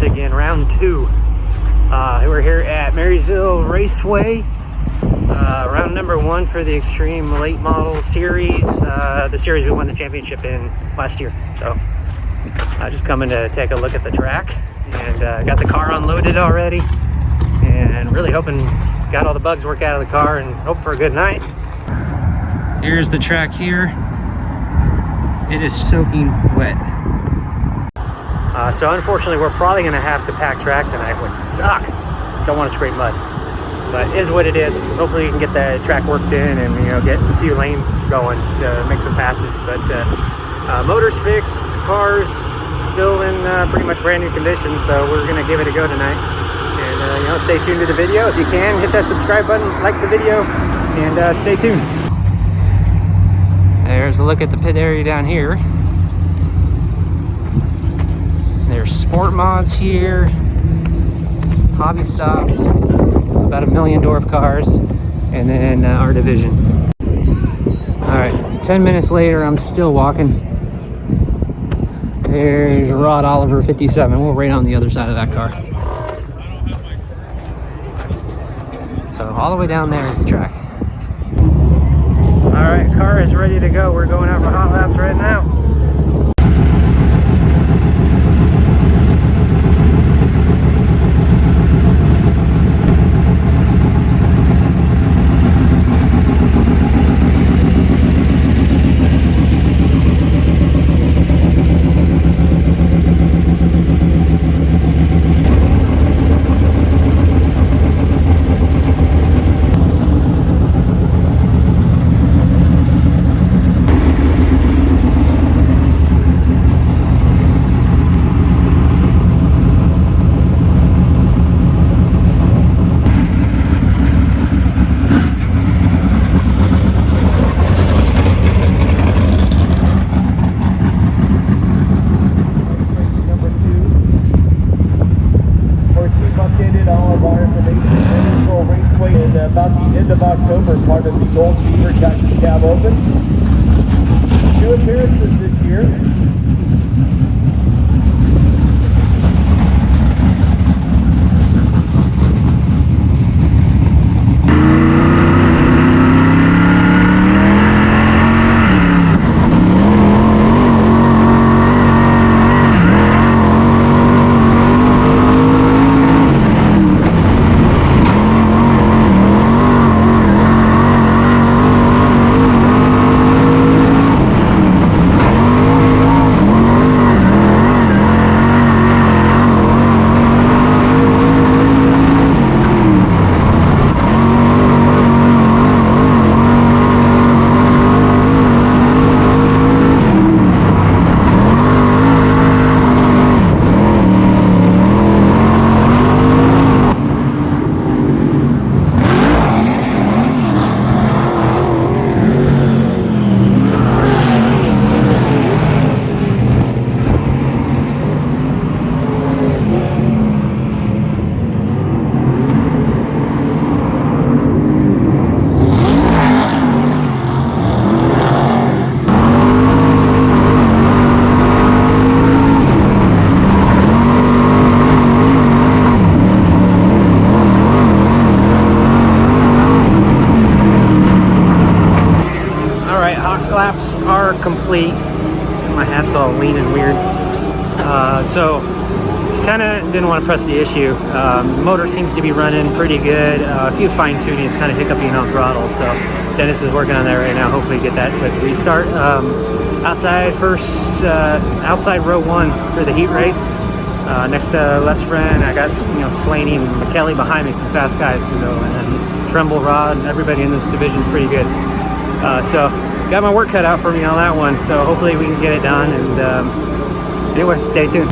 once again, round 2. We're here at Marysville Raceway, round number 1 for the Extreme Late Model Series, the series we won the championship in last year. So just coming to take a look at the track, and got the car unloaded already, and really hoping got all the bugs worked out of the car and hope for a good night. Here's the track here. It is soaking wet. So unfortunately, we're probably going to have to pack track tonight, which sucks. Don't want to scrape mud, but is what it is. Hopefully, you can get the track worked in and get a few lanes going to make some passes. But motors fixed, cars still in pretty much brand new condition, so we're going to give it a go tonight. And stay tuned to the video if you can. Hit that subscribe button, like the video, and stay tuned. There's a look at the pit area down here. There's sport mods here, hobby stocks, about 1 million dwarf cars, and then our division. All right, 10 minutes later, I'm still walking. There's Rod Oliver 57. We're right on the other side of that car. So all the way down there is the track. All right, car is ready to go. We're going out for hot laps right now. About the end of October, part of the Gold Beaver Cactus Cab Open. 2 appearances this year. Laps are complete. My hat's all lean and weird. So kind of didn't want to press the issue. Motor seems to be running pretty good. A few fine tunings, kind of hiccuping on throttle. So Dennis is working on that right now. Hopefully get that quick restart. Outside row 1 for the heat race. Next to Les Friend, I got Slaney and McKelly behind me, some fast guys. And Tremble, Rod, everybody in this division is pretty good. So got my work cut out for me on that one, so hopefully we can get it done. And anyway, stay tuned.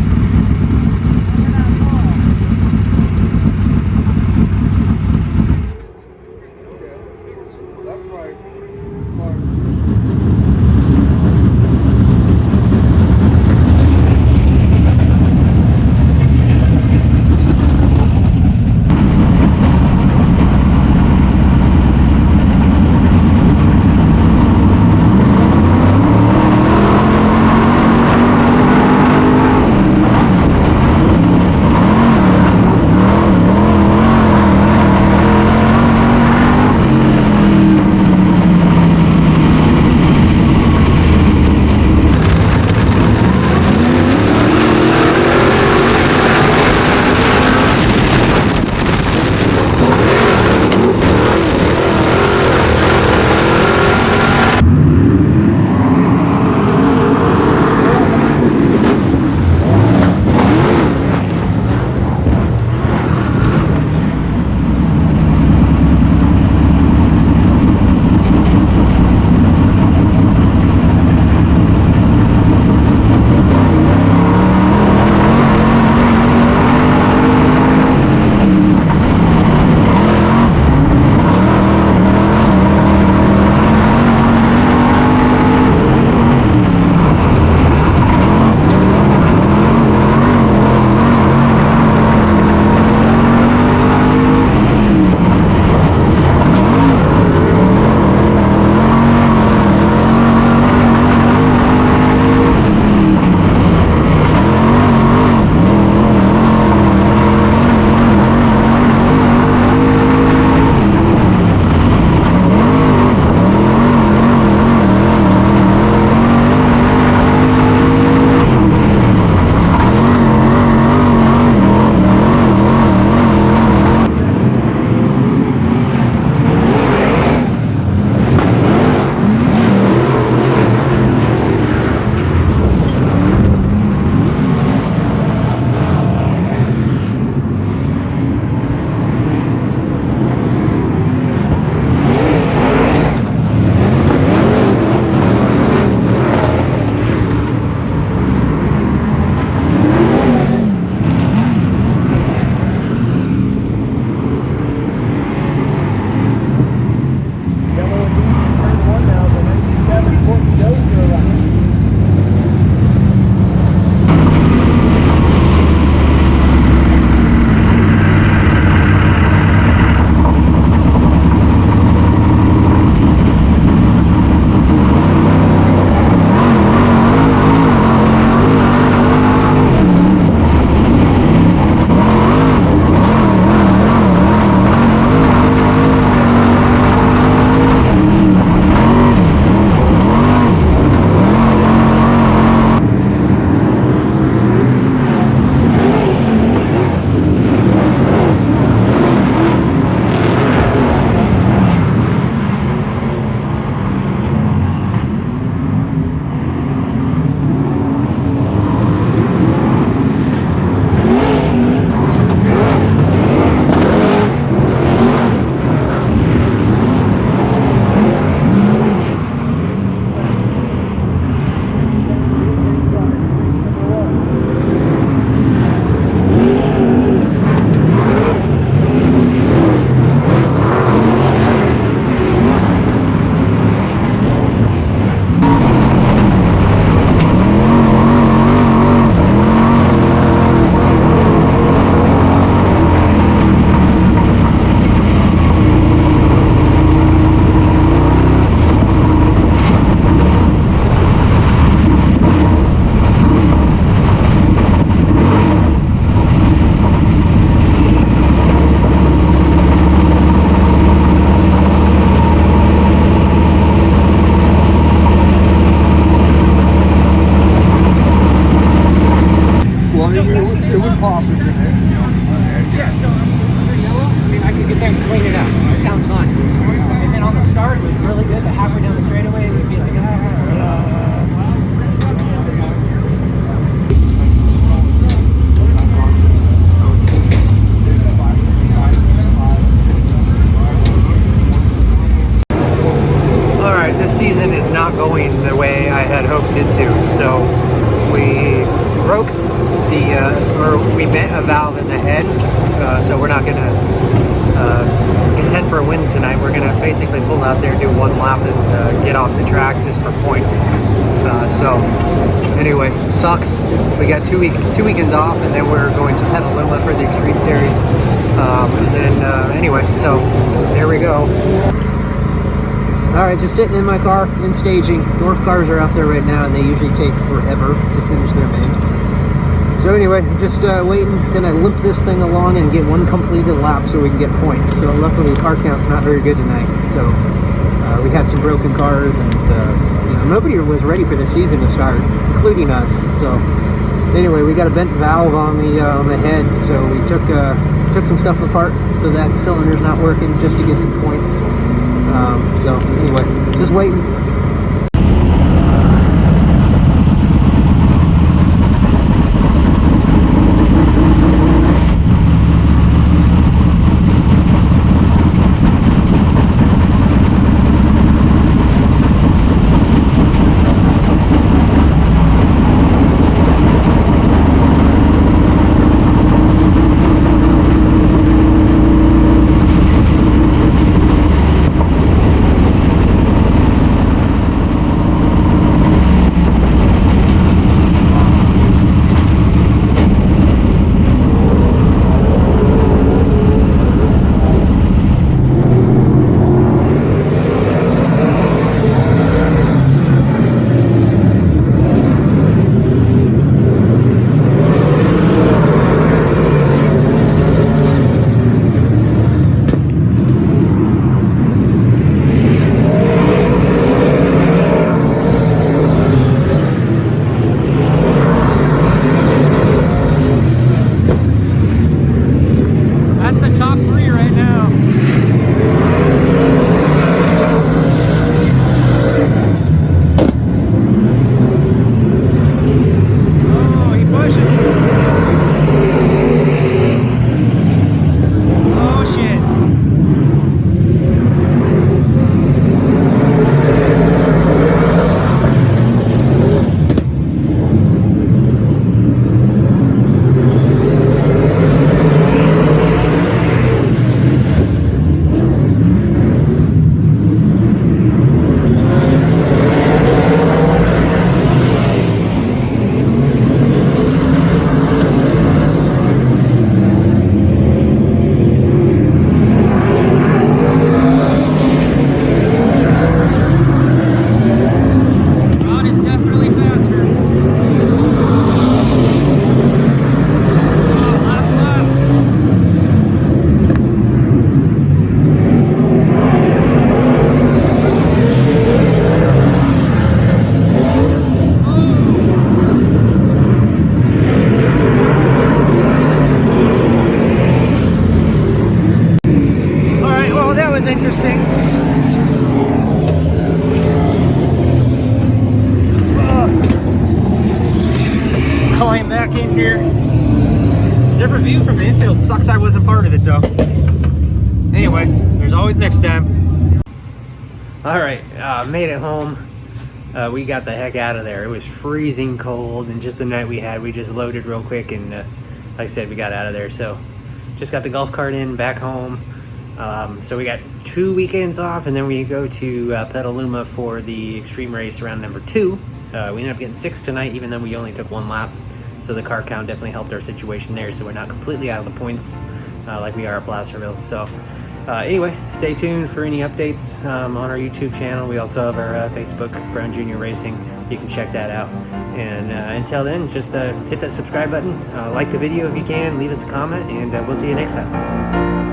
Yeah, so under yellow, I mean, I could get there and clean it up. It sounds fun. And then on the start, it was really good, but halfway down the straightaway, it would be like, All right, this season is not going the way I had hoped it to. So we broke we bent a valve in the head, so we're not gonna contend for a win tonight. We're gonna basically pull out there, do one lap, and get off the track just for points. So anyway, sucks. We got two weekends off, and then we're going to Petaluma for the Extreme Series. And then anyway, so there we go. All right, just sitting in my car in staging. Dwarf cars are out there right now, and they usually take forever to finish their main. So anyway, just waiting, gonna limp this thing along and get one completed lap so we can get points. So luckily the car count's not very good tonight. So we had some broken cars, and you know, nobody was ready for the season to start, including us. So anyway, we got a bent valve on the head, so we took some stuff apart so that cylinder's not working just to get some points. So anyway, just waiting. Interesting. Climb back in here. Different view from the infield. Sucks I wasn't part of it though. Anyway, there's always next time. All right, made it home. We got the heck out of there. It was freezing cold, and just the night we had, we just loaded real quick, and like I said, we got out of there. So just got the golf cart in back home. So we got 2 weekends off, and then we go to Petaluma for the Extreme Race round number 2. We ended up getting 6 tonight, even though we only took 1 lap. So the car count definitely helped our situation there, so we're not completely out of the points like we are at Placerville. So anyway, stay tuned for any updates on our YouTube channel. We also have our Facebook, Brown Junior Racing. You can check that out. And until then, just hit that subscribe button, like the video if you can, leave us a comment, and we'll see you next time.